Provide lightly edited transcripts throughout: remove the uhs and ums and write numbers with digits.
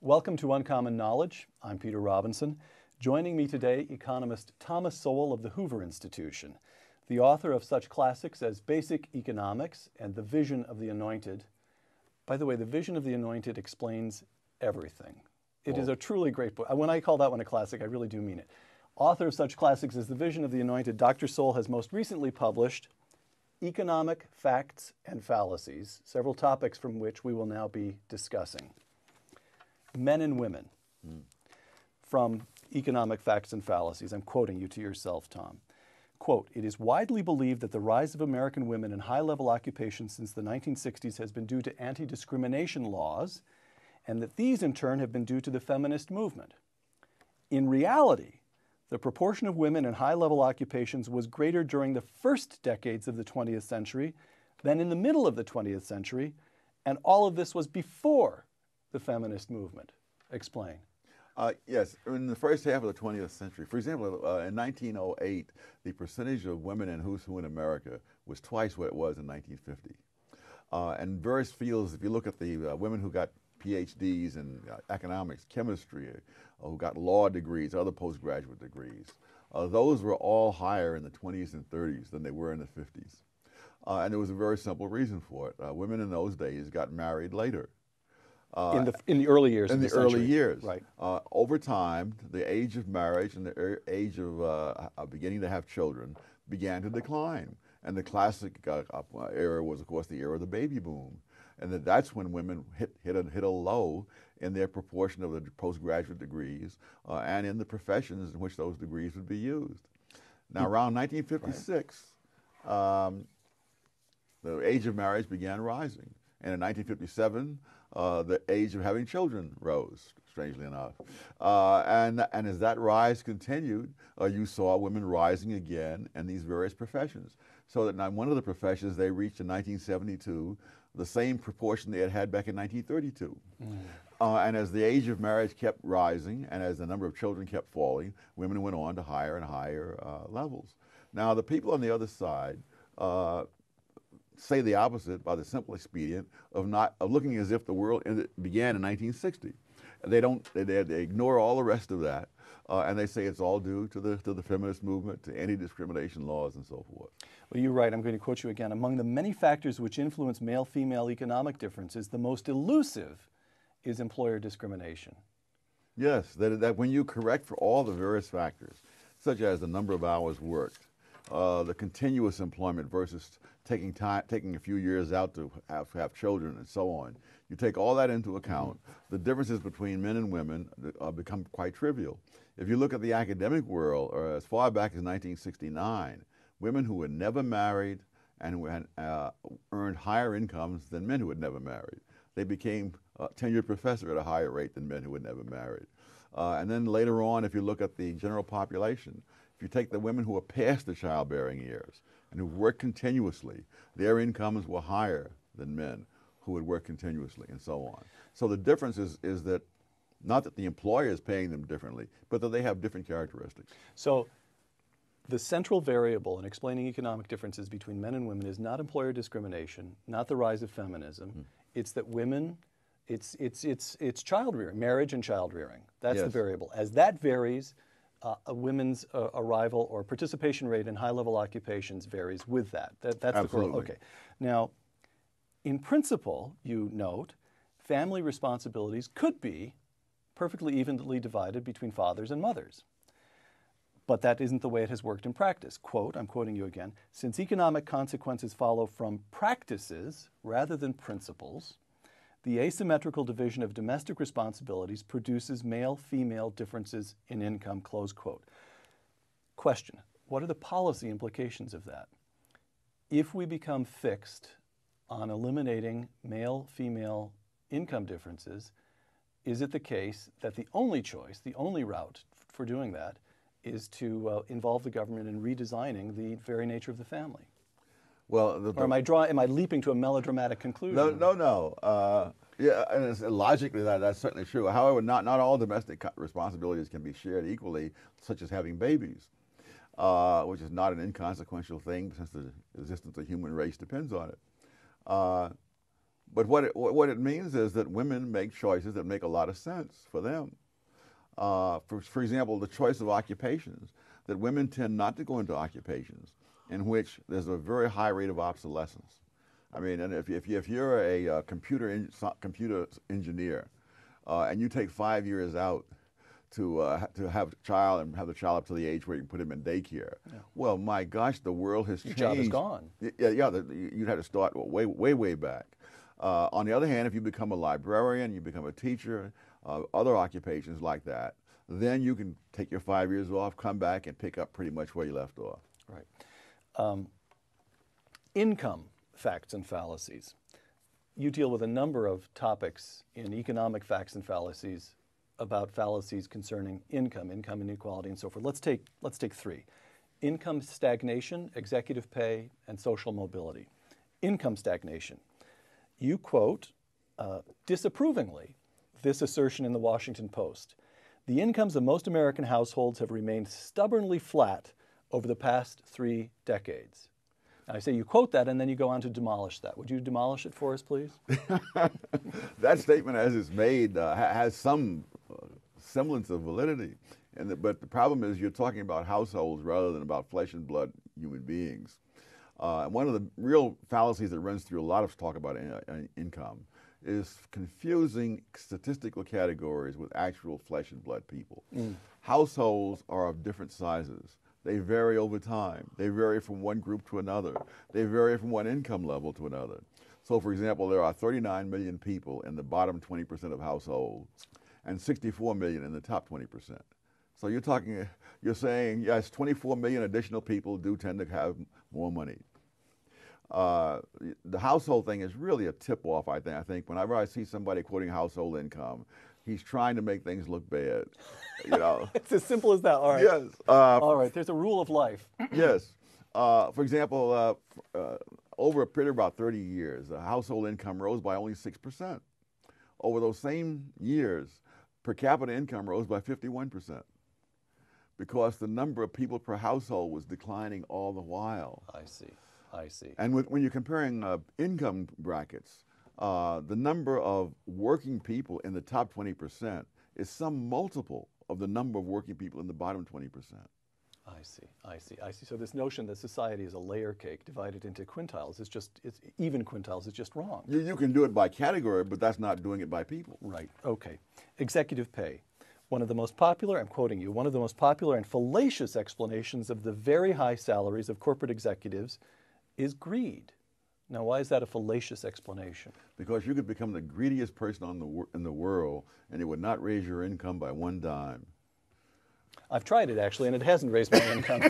Welcome to Uncommon Knowledge. I'm Peter Robinson. Joining me today, economist Thomas Sowell of the Hoover Institution, the author of such classics as Basic Economics and The Vision of the Anointed. By the way, The Vision of the Anointed explains everything. It is a truly great book. When I call that one a classic, I really do mean it. Author of such classics as The Vision of the Anointed, Dr. Sowell has most recently published Economic Facts and Fallacies, several topics from which we will now be discussing. Men and Women, from Economic Facts and Fallacies. I'm quoting you to yourself, Tom. Quote, "It is widely believed that the rise of American women in high-level occupations since the 1960s has been due to anti-discrimination laws, and that these in turn have been due to the feminist movement. In reality, the proportion of women in high-level occupations was greater during the first decades of the 20th century than in the middle of the 20th century, and all of this was before the feminist movement." Explain. Yes, in the first half of the 20th century, for example, in 1908, the percentage of women in who's who in America was twice what it was in 1950. And various fields, if you look at the women who got PhDs in economics, chemistry, who got law degrees, other postgraduate degrees, those were all higher in the 20s and 30s than they were in the 50s. And there was a very simple reason for it. Women in those days got married later. In the early years of the century. early years. Right. Over time, the age of marriage and the age of beginning to have children began to decline. And the classic era was, of course, the era of the baby boom. And that's when women hit a low in their proportion of the postgraduate degrees and in the professions in which those degrees would be used. Now, around 1956, the age of marriage began rising. And in 1957, the age of having children rose, strangely enough. And as that rise continued, you saw women rising again in these various professions. So that now one of the professions, they reached in 1972 the same proportion they had had back in 1932. And as the age of marriage kept rising and as the number of children kept falling, women went on to higher and higher levels. Now, the people on the other side say the opposite by the simple expedient of looking as if the world began in 1960. They ignore all the rest of that, and they say it's all due to the feminist movement, to anti-discrimination laws, and so forth. Well, you're right. I'm going to quote you again. "Among the many factors which influence male-female economic differences, the most elusive is employer discrimination." Yes, that when you correct for all the various factors, such as the number of hours worked, the continuous employment versus taking a few years out to have children and so on. You take all that into account, the differences between men and women become quite trivial. If you look at the academic world, or as far back as 1969, women who had never married and who had earned higher incomes than men who had never married. They became a tenured professor at a higher rate than men who had never married. And then later on, if you look at the general population, if you take the women who are past the childbearing years and who work continuously, their incomes were higher than men who would work continuously, and so on. So the difference is that not that the employer is paying them differently, but that they have different characteristics. So the central variable in explaining economic differences between men and women is not employer discrimination, not the rise of feminism. It's that women, it's child rearing, marriage and child rearing. That's the variable. As that varies, a women's arrival or participation rate in high-level occupations varies with that. That's the correlation. Okay. Now, in principle, you note, family responsibilities could be perfectly evenly divided between fathers and mothers. But that isn't the way it has worked in practice. Quote, I'm quoting you again, "Since economic consequences follow from practices rather than principles, the asymmetrical division of domestic responsibilities produces male-female differences in income," close quote. Question, what are the policy implications of that? If we become fixed on eliminating male-female income differences, is it the case that the only choice, the only route for doing that is to involve the government in redesigning the very nature of the family? Well, or am I leaping to a melodramatic conclusion? No. Yeah, and logically that's certainly true. However, not all domestic responsibilities can be shared equally, such as having babies, which is not an inconsequential thing since the existence of the human race depends on it. But what it means is that women make choices that make a lot of sense for them. For example, the choice of occupations, that women tend not to go into occupations in which there's a very high rate of obsolescence. I mean, and if you're a computer engineer and you take 5 years out to have a child and have the child up to the age where you can put him in daycare, well, my gosh, the world has changed. Your job is gone. You'd have to start way back. On the other hand, if you become a librarian, you become a teacher, other occupations like that, then you can take your 5 years off, come back, and pick up pretty much where you left off. Right. Income facts and fallacies. You deal with a number of topics in Economic Facts and Fallacies about fallacies concerning income inequality, and so forth. Let's take three: income stagnation, executive pay, and social mobility. Income stagnation. You quote disapprovingly this assertion in the Washington Post: the incomes of most American households have remained stubbornly flat over the past 3 decades. And I say you quote that, and then you go on to demolish that. Would you demolish it for us, please? That statement, as it's made, has some semblance of validity. But the problem is you're talking about households rather than about flesh and blood human beings. One of the real fallacies that runs through a lot of talk about income is confusing statistical categories with actual flesh and blood people. Households are of different sizes. They vary over time. They vary from one group to another. They vary from one income level to another. So, for example, there are 39 million people in the bottom 20% of households and 64 million in the top 20%. So you're saying, yes, 24 million additional people do tend to have more money. The household thing is really a tip-off, I think. Whenever I see somebody quoting household income, he's trying to make things look bad. You know, it's as simple as that. All right. Yes. All right. There's a rule of life. Yes. For example, over a period of about 30 years, the household income rose by only 6%. Over those same years, per capita income rose by 51%, because the number of people per household was declining all the while. I see. And when you're comparing income brackets, the number of working people in the top 20% is some multiple of the number of working people in the bottom 20%. I see. So this notion that society is a layer cake divided into quintiles it's even quintiles is just wrong. You can do it by category, but that's not doing it by people. Right. Okay. Executive pay. One of the most popular, I'm quoting you, one of the most popular and fallacious explanations of the very high salaries of corporate executives is greed. Now, why is that a fallacious explanation? Because you could become the greediest person in the world, and it would not raise your income by one dime. I've tried it, actually, and it hasn't raised my income.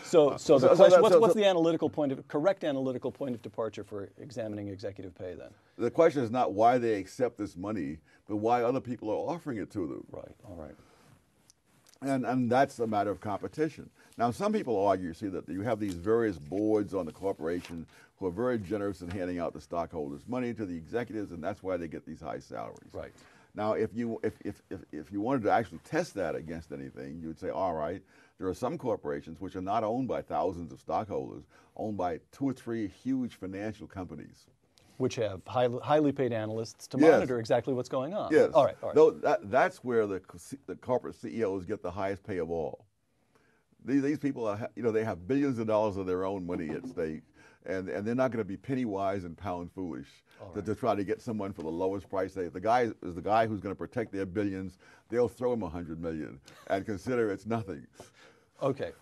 So the question, what's the correct analytical point of departure for examining executive pay, then? The question is not why they accept this money, but why other people are offering it to them. Right, all right. And that's a matter of competition. Now, some people argue, you see, that you have these various boards on the corporation who are very generous in handing out the stockholders' money to the executives, and that's why they get these high salaries. Right. Now, if you wanted to actually test that against anything, you would say, all right, there are some corporations which are not owned by thousands of stockholders, owned by 2 or 3 huge financial companies, which have highly paid analysts to Yes. monitor exactly what's going on. Yes. All right. No, that's where the corporate CEOs get the highest pay of all. These people are, they have billions of dollars of their own money at stake, and they're not going to be penny wise and pound foolish to try to get someone for the lowest price. If the guy is the guy who's going to protect their billions, they'll throw him $100 million and consider it's nothing. Okay.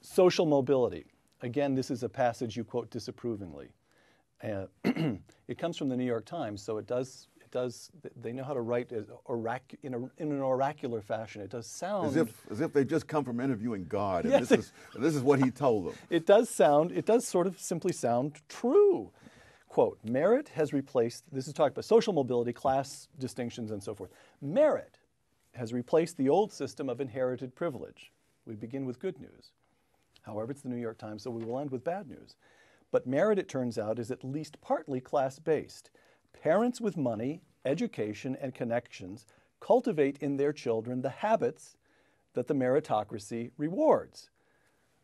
Social mobility. Again, this is a passage you quote disapprovingly. It comes from the New York Times, so it does. They know how to write in an oracular fashion. It does sound as if they just come from interviewing God, and Yes, this is what He told them. It does sort of simply sound true. Quote: merit has replaced. This is talking about social mobility, class distinctions, and so forth. Merit has replaced the old system of inherited privilege. We begin with good news. However, it's the New York Times, so we will end with bad news. But merit, it turns out, is at least partly class-based. Parents with money, education, and connections cultivate in their children the habits that the meritocracy rewards.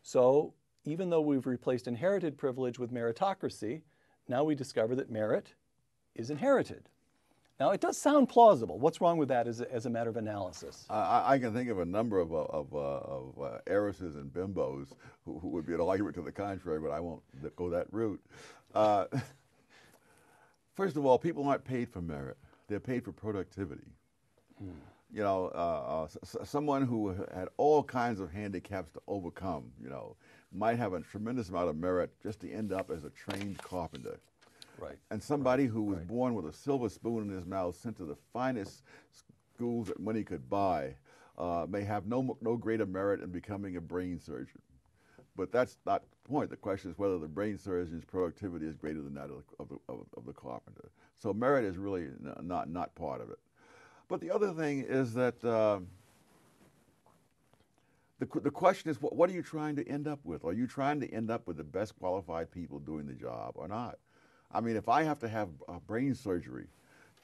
So even though we've replaced inherited privilege with meritocracy, now we discover that merit is inherited. Now, it does sound plausible. What's wrong with that as a matter of analysis? I can think of a number of heiresses and bimbos who would be an argument to the contrary, but I won't go that route. First of all, people aren't paid for merit. They're paid for productivity. You know, someone who had all kinds of handicaps to overcome, you know, might have a tremendous amount of merit just to end up as a trained carpenter. Right. And somebody who was born with a silver spoon in his mouth, sent to the finest schools that money could buy, may have no greater merit in becoming a brain surgeon. But that's not the point. The question is whether the brain surgeon's productivity is greater than that of the carpenter. So merit is really not part of it. But the other thing is that the question is, what are you trying to end up with? Are you trying to end up with the best qualified people doing the job or not? I mean, if I have to have brain surgery,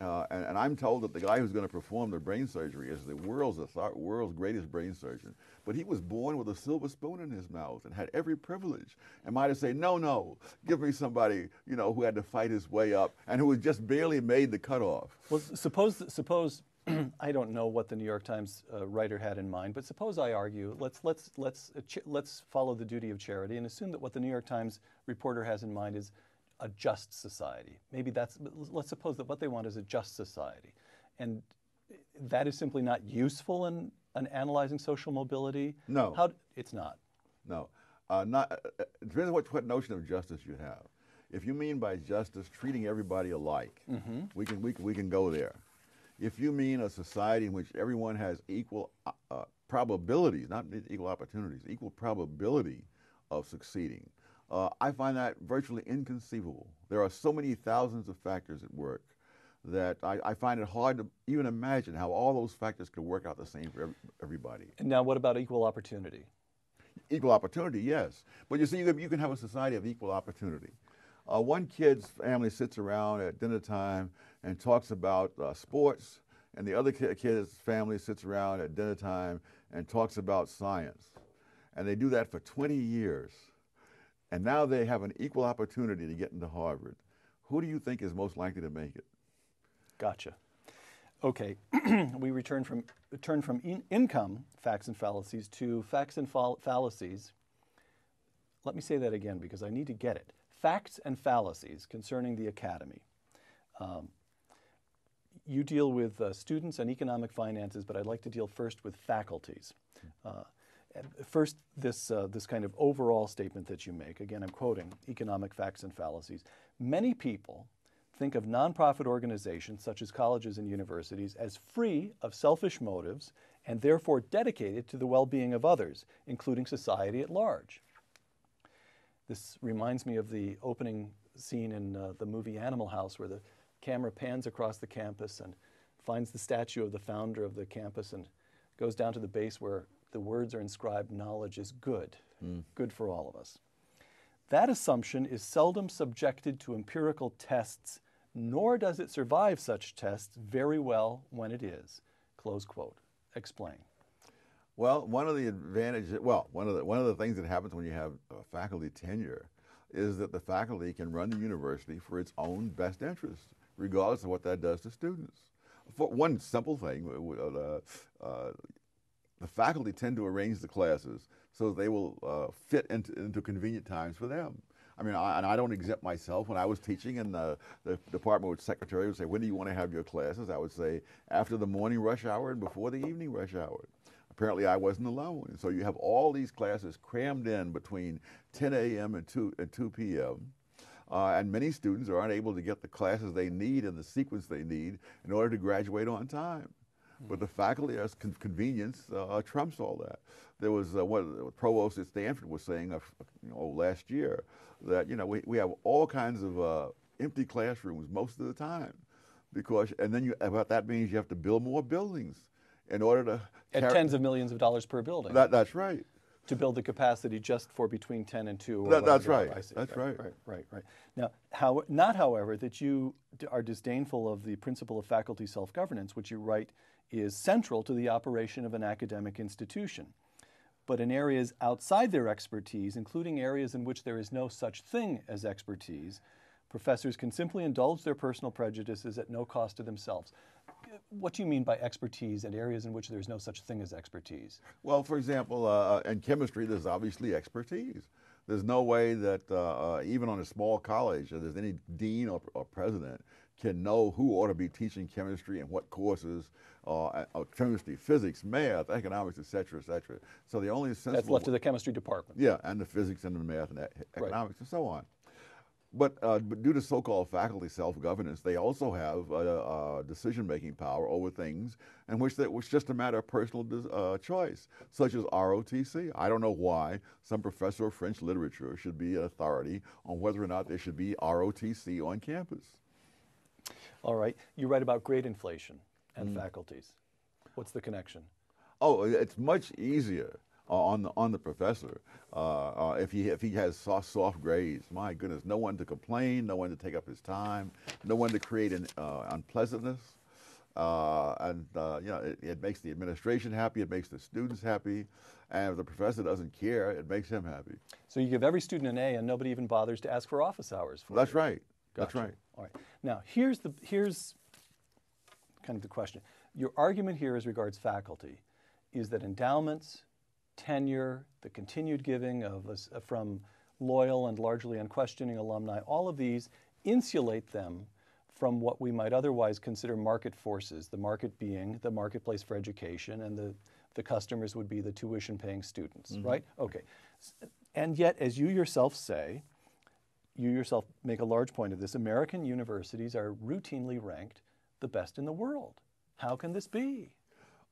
and I'm told that the guy who's going to perform the brain surgery is the world's greatest brain surgeon, but he was born with a silver spoon in his mouth and had every privilege, and might have said, no, give me somebody, you know, who had to fight his way up and who had just barely made the cutoff. Well, suppose I don't know what the New York Times writer had in mind, but suppose I argue, let's follow the duty of charity and assume that what the New York Times reporter has in mind is a just society. Maybe let's suppose that what they want is a just society. And that is simply not useful in analyzing social mobility? No. It's not? No. It depends on what notion of justice you have. If you mean by justice treating everybody alike, we can go there. If you mean a society in which everyone has equal probabilities, not equal opportunities, equal probability of succeeding, I find that virtually inconceivable. There are so many thousands of factors at work that I find it hard to even imagine how all those factors could work out the same for everybody. And now what about equal opportunity? Equal opportunity, yes. But you see, you can have a society of equal opportunity. One kid's family sits around at dinner time and talks about sports, and the other kid's family sits around at dinner time and talks about science. And they do that for 20 years. And now they have an equal opportunity to get into Harvard. Who do you think is most likely to make it? Gotcha. Okay, we turn from income facts and fallacies to facts and fallacies. Let me say that again because I need to get it. Facts and fallacies concerning the academy. You deal with students and economic finances, but I'd like to deal first with faculties. First, this kind of overall statement that you make. Again, I'm quoting Economic Facts and Fallacies. Many people think of nonprofit organizations such as colleges and universities as free of selfish motives and therefore dedicated to the well-being of others, including society at large. This reminds me of the opening scene in the movie Animal House, where the camera pans across the campus and finds the statue of the founder of the campus and goes down to the base where the words are inscribed, knowledge is good, good for all of us. That assumption is seldom subjected to empirical tests, nor does it survive such tests very well when it is. Close quote. Explain. Well, one of the things that happens when you have faculty tenure is that the faculty can run the university for its own best interest, regardless of what that does to students. For one simple thing, the faculty tend to arrange the classes so that they will fit into convenient times for them. I mean, I don't exempt myself. When I was teaching and the department secretary would say, when do you want to have your classes? I would say, after the morning rush hour and before the evening rush hour. Apparently, I wasn't alone. And so you have all these classes crammed in between 10 a.m. and 2 p.m., and many students are unable to get the classes they need and the sequence they need in order to graduate on time. But the faculty, as convenience, trumps all that. There was what the provost at Stanford was saying last year, that we have all kinds of empty classrooms most of the time, and then that means you have to build more buildings in order to at tens of millions of dollars per building. That's right. To build the capacity just for between 10 and 2. That's right. That's right. Now, not however that you are disdainful of the principle of faculty self-governance, which you write is central to the operation of an academic institution. But in areas outside their expertise, including areas in which there is no such thing as expertise, Professors can simply indulge their personal prejudices at no cost to themselves. What do you mean by expertise and areas in which there's no such thing as expertise? Well, for example, in chemistry, there's obviously expertise. There's no way that even on a small college, there's any dean or president can know who ought to be teaching chemistry and what courses, chemistry, physics, math, economics, et cetera, et cetera. So the only sensible... That's left to the chemistry department. Yeah, and the physics and the math and economics and so on. But due to so-called faculty self-governance, they also have decision-making power over things in which it's just a matter of personal choice, such as ROTC. I don't know why some professor of French literature should be an authority on whether or not there should be ROTC on campus. All right. You write about grade inflation and faculties. What's the connection? Oh, it's much easier on the professor if he has soft grades. My goodness, no one to complain, no one to take up his time, no one to create an unpleasantness, and you know, it makes the administration happy, it makes the students happy, and if the professor doesn't care, it makes him happy. So you give every student an A, and nobody even bothers to ask for office hours for That's you. right. Gotcha. That's right. All right. Now here's kind of the question. Your argument here as regards faculty is that endowments, tenure, the continued giving from loyal and largely unquestioning alumni, all of these insulate them from what we might otherwise consider market forces, the market being the marketplace for education, and the customers would be the tuition-paying students, right? Okay. And yet, as you yourself say, you yourself make a large point of this, American universities are routinely ranked the best in the world. How can this be?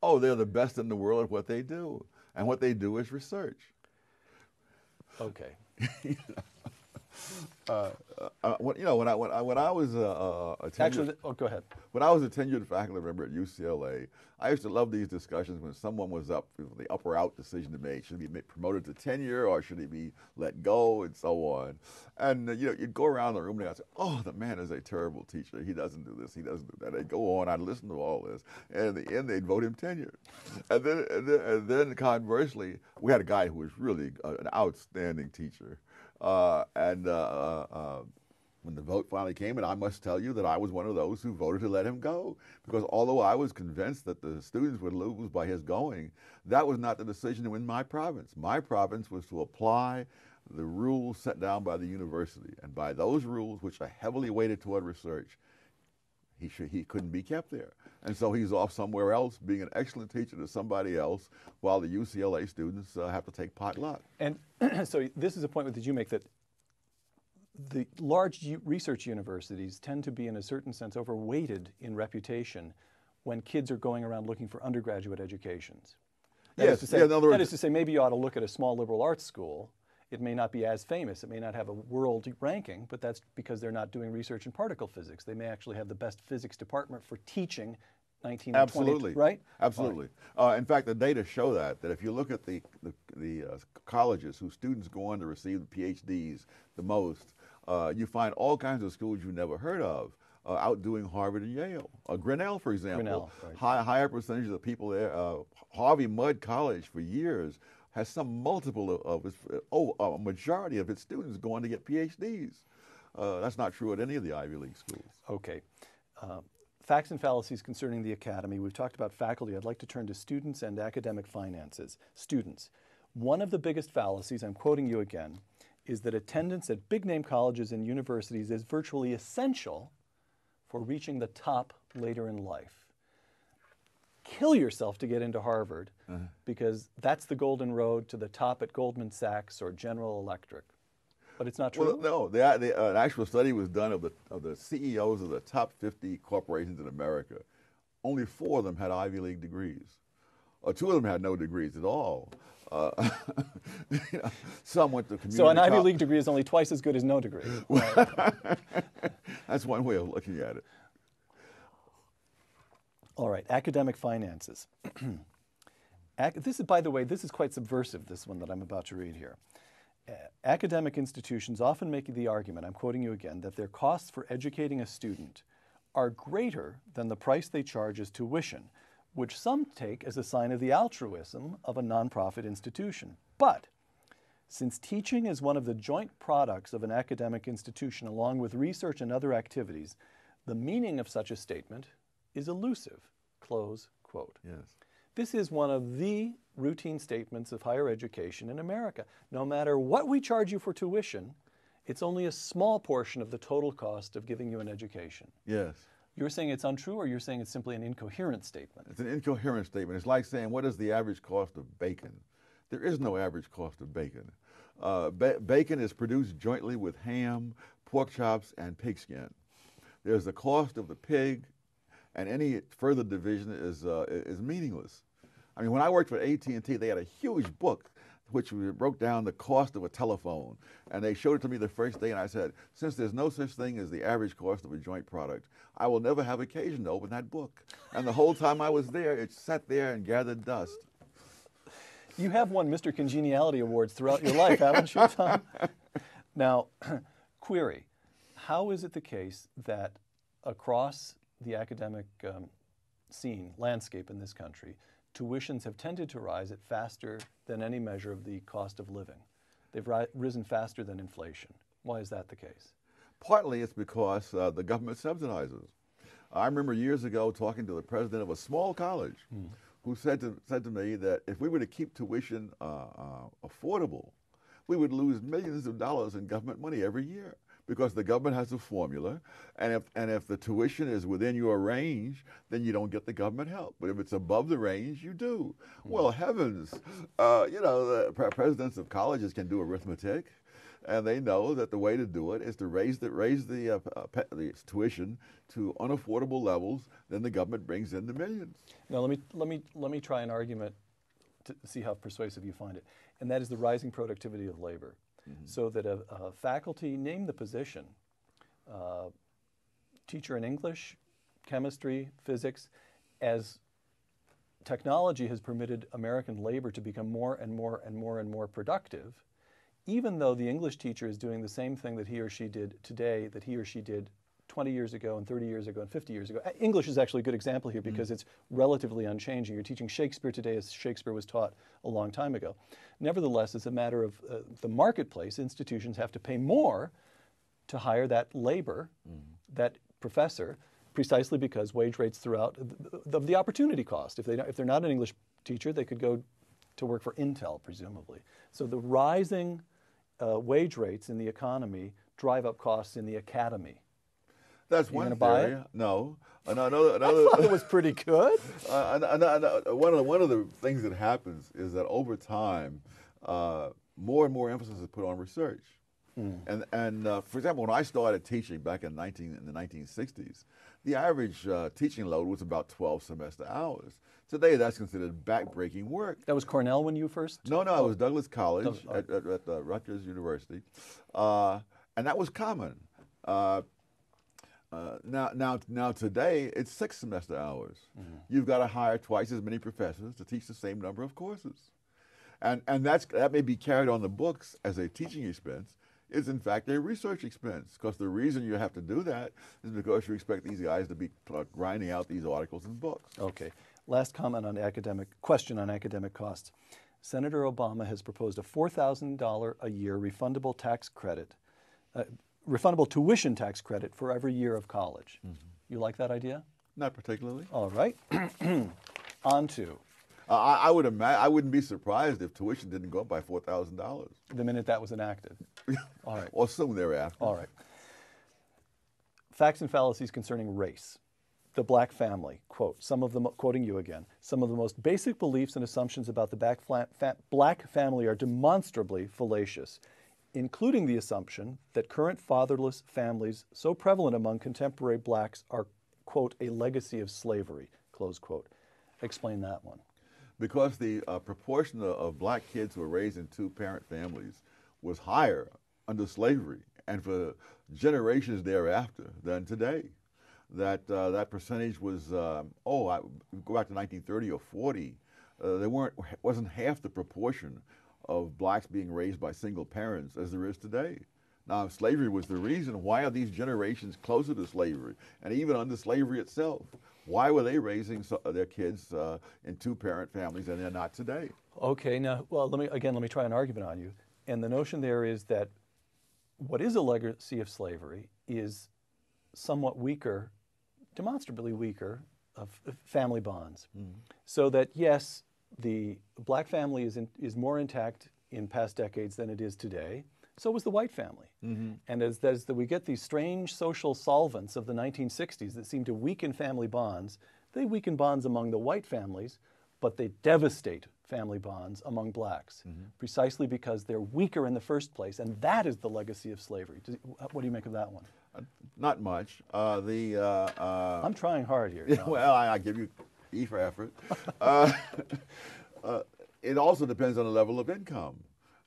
Oh, they're the best in the world at what they do. And what they do is research. Okay. When I was Actually, go ahead. When I was a tenured faculty member at UCLA, I used to love these discussions when someone was up with the up or out decision to make. Should he be promoted to tenure or should he be let go and so on? And you'd go around the room and I'd say, oh, the man is a terrible teacher. He doesn't do this, he doesn't do that. They'd go on, I'd listen to all this. And in the end, they'd vote him tenured. And then conversely, we had a guy who was really an outstanding teacher. When the vote finally came, and I must tell you that I was one of those who voted to let him go, because although I was convinced that the students would lose by his going, that was not the decision in my province. My province was to apply the rules set down by the university, and by those rules, which are heavily weighted toward research, he couldn't be kept there. And so he's off somewhere else, being an excellent teacher to somebody else, while the UCLA students have to take potluck. And so this is a point that you make, that the large research universities tend to be, in a certain sense, overweighted in reputation when kids are going around looking for undergraduate educations. That is to say, maybe you ought to look at a small liberal arts school. It may not be as famous. It may not have a world ranking, but that's because they're not doing research in particle physics. They may actually have the best physics department for teaching 19 and 20, right? Absolutely. In fact, the data show that if you look at the colleges whose students go on to receive the PhDs the most, you find all kinds of schools you never heard of outdoing Harvard and Yale. Grinnell, for example, Grinnell, right. Higher percentage of the people there. Harvey Mudd College for years has some multiple of its, a majority of its students going to get PhDs. That's not true at any of the Ivy League schools. Okay. Facts and fallacies concerning the academy. We've talked about faculty. I'd like to turn to students and academic finances. Students. One of the biggest fallacies, I'm quoting you again, is that attendance at big-name colleges and universities is virtually essential for reaching the top later in life. Kill yourself to get into Harvard because that's the golden road to the top at Goldman Sachs or General Electric. But it's not true? Well, no. An actual study was done of the CEOs of the top 50 corporations in America. Only 4 of them had Ivy League degrees. 2 of them had no degrees at all. Some went to community. So an Ivy League degree is only twice as good as no degree. That's one way of looking at it. All right, academic finances. This is, by the way, this is quite subversive, this one that I'm about to read here. Academic institutions often make the argument, I'm quoting you again, that their costs for educating a student are greater than the price they charge as tuition, which some take as a sign of the altruism of a nonprofit institution. But Since teaching is one of the joint products of an academic institution along with research and other activities, the meaning of such a statement is elusive. Close quote. Yes. This is one of the routine statements of higher education in America. No matter what we charge you for tuition, it's only a small portion of the total cost of giving you an education. Yes. You're saying it's untrue, or you're saying it's simply an incoherent statement? It's an incoherent statement. It's like saying, what is the average cost of bacon? There is no average cost of bacon. Bacon is produced jointly with ham, pork chops, and pigskin. There's the cost of the pig, and any further division is meaningless. I mean, when I worked for AT&T, they had a huge book which broke down the cost of a telephone. And they showed it to me the first day, and I said, since there's no such thing as the average cost of a joint product, I will never have occasion to open that book. And the whole time I was there, it sat there and gathered dust. You have won Mr. Congeniality Awards throughout your life, haven't you, Tom? Now, query, how is it the case that across the academic scene, landscape in this country, tuitions have tended to rise at faster than any measure of the cost of living? They've risen faster than inflation. Why is that the case? Partly it's because the government subsidizes. I remember years ago talking to the president of a small college who said to me that if we were to keep tuition affordable, we would lose millions of dollars in government money every year, because the government has a formula, and if the tuition is within your range, then you don't get the government help. But if it's above the range, you do. Well, heavens, you know, the presidents of colleges can do arithmetic, and they know that the way to do it is to raise the tuition to unaffordable levels. Then the government brings in the millions. Now, let me try an argument to see how persuasive you find it, and that is the rising productivity of labor. So that a faculty, name the position, teacher in English, chemistry, physics, as technology has permitted American labor to become more and more and more and more productive, even though the English teacher is doing the same thing that he or she did today that he or she did 20 years ago and 30 years ago and 50 years ago. English is actually a good example here because it's relatively unchanging. You're teaching Shakespeare today as Shakespeare was taught a long time ago. Nevertheless, it's a matter of the marketplace. Institutions have to pay more to hire that labor, that professor, precisely because wage rates throughout the opportunity cost. If they're not an English teacher, they could go to work for Intel, presumably. So the rising wage rates in the economy drive up costs in the academy. That's You one gonna buy theory. it? No. I thought it was pretty good. One of the things that happens is that over time, more and more emphasis is put on research. And for example, when I started teaching back in the 1960s, the average teaching load was about 12 semester hours. Today, that's considered backbreaking work. That was Cornell when you first? No, it was Douglas College at Rutgers University, and that was common. Now today, it's 6 semester hours. You've got to hire twice as many professors to teach the same number of courses. And that may be carried on the books as a teaching expense, is in fact a research expense, because the reason you have to do that is because you expect these guys to be grinding out these articles and books. Okay. Last comment on question on academic costs. Senator Obama has proposed a $4,000 a year refundable tax credit, refundable tuition tax credit for every year of college. You like that idea? Not particularly. All right. On to. I wouldn't be surprised if tuition didn't go up by $4,000. The minute that was enacted. All right. Or soon thereafter. All right. Facts and fallacies concerning race. The black family, quote, quoting you again, some of the most basic beliefs and assumptions about the black family are demonstrably fallacious, including the assumption that current fatherless families so prevalent among contemporary blacks are, quote, a legacy of slavery, close quote. Explain that one. Because the proportion of black kids who were raised in two-parent families was higher under slavery and for generations thereafter than today. That percentage was, go back to 1930 or 40, wasn't half the proportion of blacks being raised by single parents as there is today. Now, if slavery was the reason, why are these generations closer to slavery? And even under slavery itself, why were they raising their kids in two-parent families and they're not today? Okay, now, well, let me try an argument on you. And the notion there is that what is a legacy of slavery is somewhat weaker, demonstrably weaker, of family bonds. So that, yes, the black family is more intact in past decades than it is today. So was the white family. And as we get these strange social solvents of the 1960s that seem to weaken family bonds, they weaken bonds among the white families, but they devastate family bonds among blacks, precisely because they're weaker in the first place, and that is the legacy of slavery. What do you make of that one? Not much. I'm trying hard here. Well, I give you E for effort. It also depends on the level of income.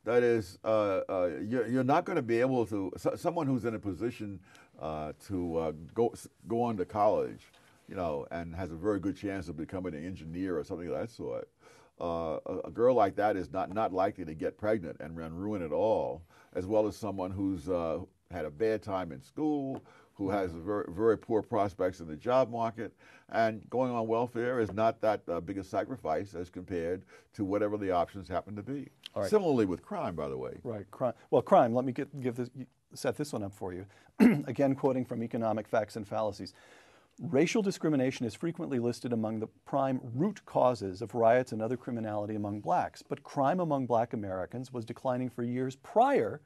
That is, you're not going to be able to, someone who's in a position to go on to college, you know, and has a very good chance of becoming an engineer or something of that sort. A girl like that is not likely to get pregnant and ruin it all, as well as someone who's had a bad time in school, who has very, very poor prospects in the job market, and going on welfare is not that big a sacrifice as compared to whatever the options happen to be. Right. Similarly with crime, by the way. Right, crime. Well, crime, let me set this one up for you. Again, quoting from Economic Facts and Fallacies. Racial discrimination is frequently listed among the prime root causes of riots and other criminality among blacks, but crime among black Americans was declining for years prior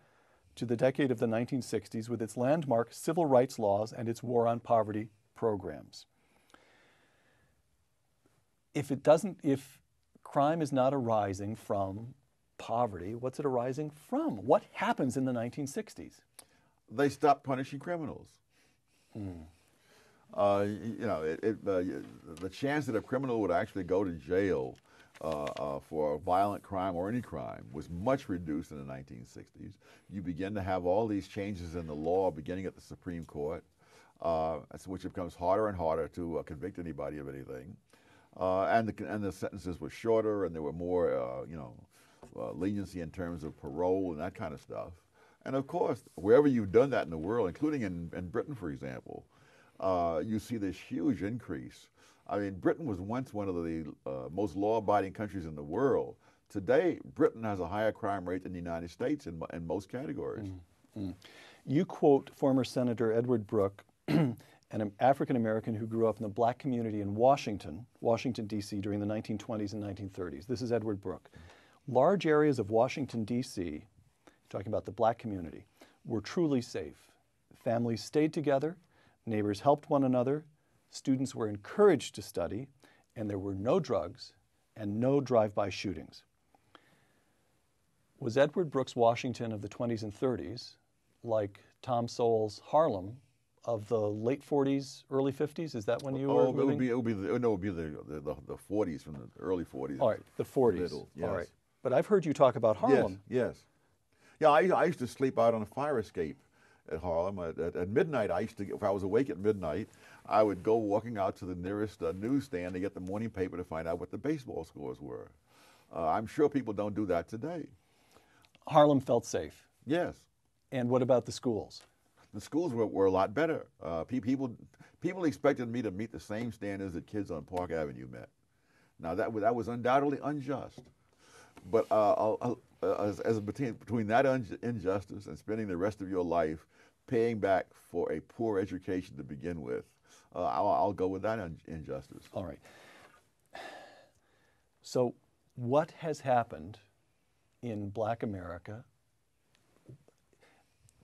to the decade of the 1960s with its landmark civil rights laws and its war on poverty programs. If crime is not arising from poverty, what's it arising from? What happens in the 1960s? They stopped punishing criminals. You know, the chance that a criminal would actually go to jail for a violent crime or any crime was much reduced in the 1960s. You begin to have all these changes in the law beginning at the Supreme Court, which becomes harder and harder to convict anybody of anything. And the sentences were shorter, and there were more, leniency in terms of parole and that kind of stuff. And of course, wherever you've done that in the world, including in Britain, for example, you see this huge increase. I mean, Britain was once one of the most law-abiding countries in the world. Today, Britain has a higher crime rate than the United States in most categories. You quote former Senator Edward Brooke, an African-American who grew up in the black community in Washington, D.C. during the 1920s and 1930s. This is Edward Brooke. Large areas of Washington, D.C., talking about the black community, were truly safe. Families stayed together, neighbors helped one another, students were encouraged to study, and there were no drugs and no drive-by shootings. Was Edward Brooke's Washington of the 20s and 30s like Tom Sowell's Harlem of the late 40s, early 50s? Is that when you were living? It would be the 40s, from the early 40s. All right, the 40s. Middle, yes. All right. But I've heard you talk about Harlem. Yes. Yeah, I used to sleep out on a fire escape at Harlem. At midnight, if I was awake at midnight, I would go walking out to the nearest newsstand to get the morning paper to find out what the baseball scores were. I'm sure people don't do that today. Harlem felt safe. Yes. And what about the schools? The schools were a lot better. People expected me to meet the same standards that kids on Park Avenue met. Now that was undoubtedly unjust, but between that injustice and spending the rest of your life paying back for a poor education to begin with, I'll go with that injustice. All right. So what has happened in black America?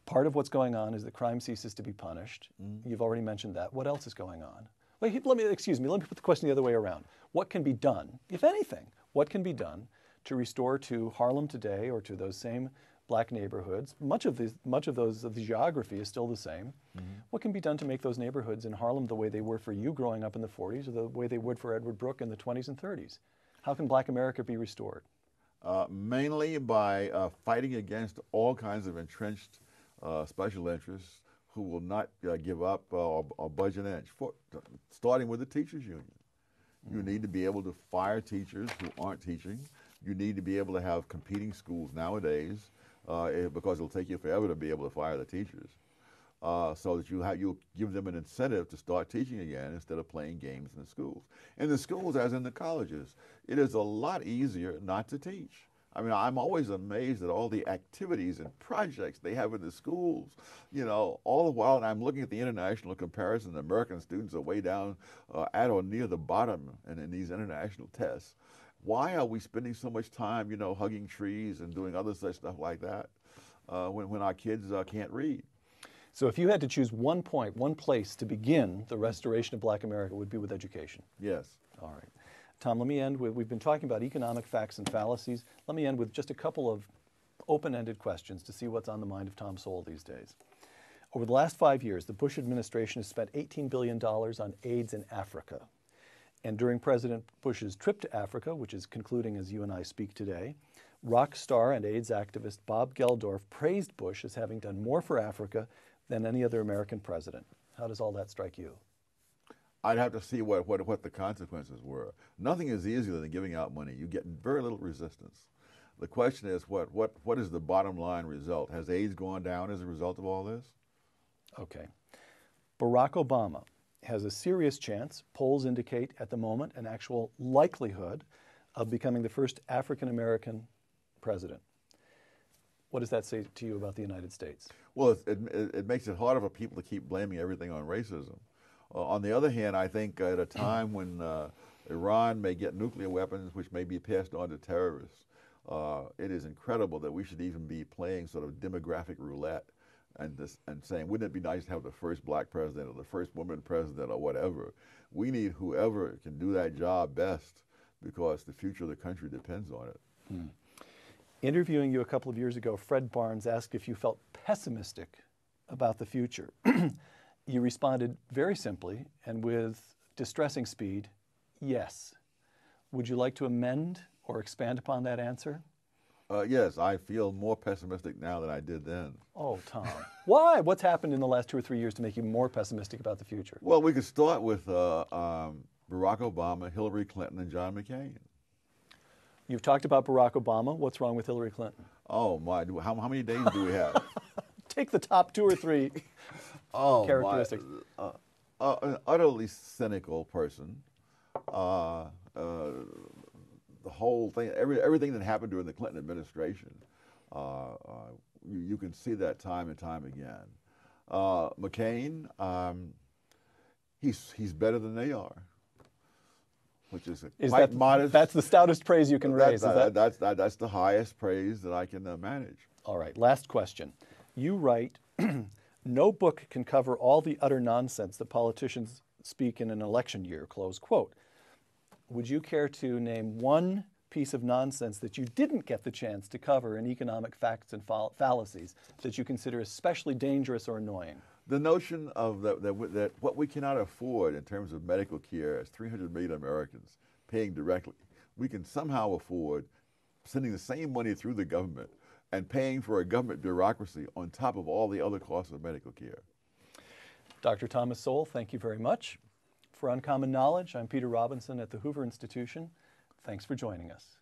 Part of what's going on is that crime ceases to be punished. You've already mentioned that. What else is going on? Let me put the question the other way around. What can be done, if anything, what can be done to restore to Harlem today, or to those same black neighborhoods? Much of the geography is still the same. What can be done to make those neighborhoods in Harlem the way they were for you growing up in the 40s, or the way they would for Edward Brooke in the 20s and 30s? How can black America be restored? Mainly by fighting against all kinds of entrenched special interests who will not give up or budge an inch, starting with the teachers union. You need to be able to fire teachers who aren't teaching. You need to be able to have competing schools nowadays, because it'll take you forever to be able to fire the teachers, so that you'll give them an incentive to start teaching again instead of playing games in the schools. In the schools, as in the colleges, it is a lot easier not to teach. I mean, I'm always amazed at all the activities and projects they have in the schools, you know, all the while. And I'm looking at the international comparison. American students are way down at or near the bottom in these international tests. Why are we spending so much time, you know, hugging trees and doing other such stuff like that when our kids can't read? So if you had to choose one point, one place to begin the restoration of Black America, it would be with education. Yes. All right. Tom, let me end with, we've been talking about economic facts and fallacies. Let me end with just a couple of open-ended questions to see what's on the mind of Tom Sowell these days. Over the last 5 years, the Bush administration has spent $18 billion on AIDS in Africa. And during President Bush's trip to Africa, which is concluding as you and I speak today, rock star and AIDS activist Bob Geldof praised Bush as having done more for Africa than any other American president. How does all that strike you? I'd have to see what the consequences were. Nothing is easier than giving out money. You get very little resistance. The question is, what is the bottom line result? Has AIDS gone down as a result of all this? Okay. Barack Obama has a serious chance, polls indicate at the moment, an actual likelihood of becoming the first African-American president. What does that say to you about the United States? Well, it makes it harder for people to keep blaming everything on racism. On the other hand, I think at a time when Iran may get nuclear weapons, which may be passed on to terrorists, it is incredible that we should even be playing sort of demographic roulette and saying, wouldn't it be nice to have the first black president or the first woman president or whatever? We need whoever can do that job best because the future of the country depends on it. Hmm. Interviewing you a couple of years ago, Fred Barnes asked if you felt pessimistic about the future. You responded very simply and with distressing speed, yes. Would you like to amend or expand upon that answer? Yes, I feel more pessimistic now than I did then. Oh, Tom. Why? What's happened in the last 2 or 3 years to make you more pessimistic about the future? Well, we could start with Barack Obama, Hillary Clinton, and John McCain. You've talked about Barack Obama. What's wrong with Hillary Clinton? Oh, my. How many days do we have? Take the top 2 or 3 characteristics. An utterly cynical person. The whole thing, everything that happened during the Clinton administration, you can see that time and time again. McCain, he's better than they are, which is quite modest. That's the stoutest praise you can raise. That's the highest praise that I can manage. All right, last question. You write, no book can cover all the utter nonsense that politicians speak in an election year, close quote. Would you care to name one piece of nonsense that you didn't get the chance to cover in Economic Facts and Fallacies that you consider especially dangerous or annoying? The notion of that what we cannot afford in terms of medical care as 300 million Americans paying directly, we can somehow afford sending the same money through the government and paying for a government bureaucracy on top of all the other costs of medical care. Dr. Thomas Sowell, thank you very much. For Uncommon Knowledge, I'm Peter Robinson at the Hoover Institution. Thanks for joining us.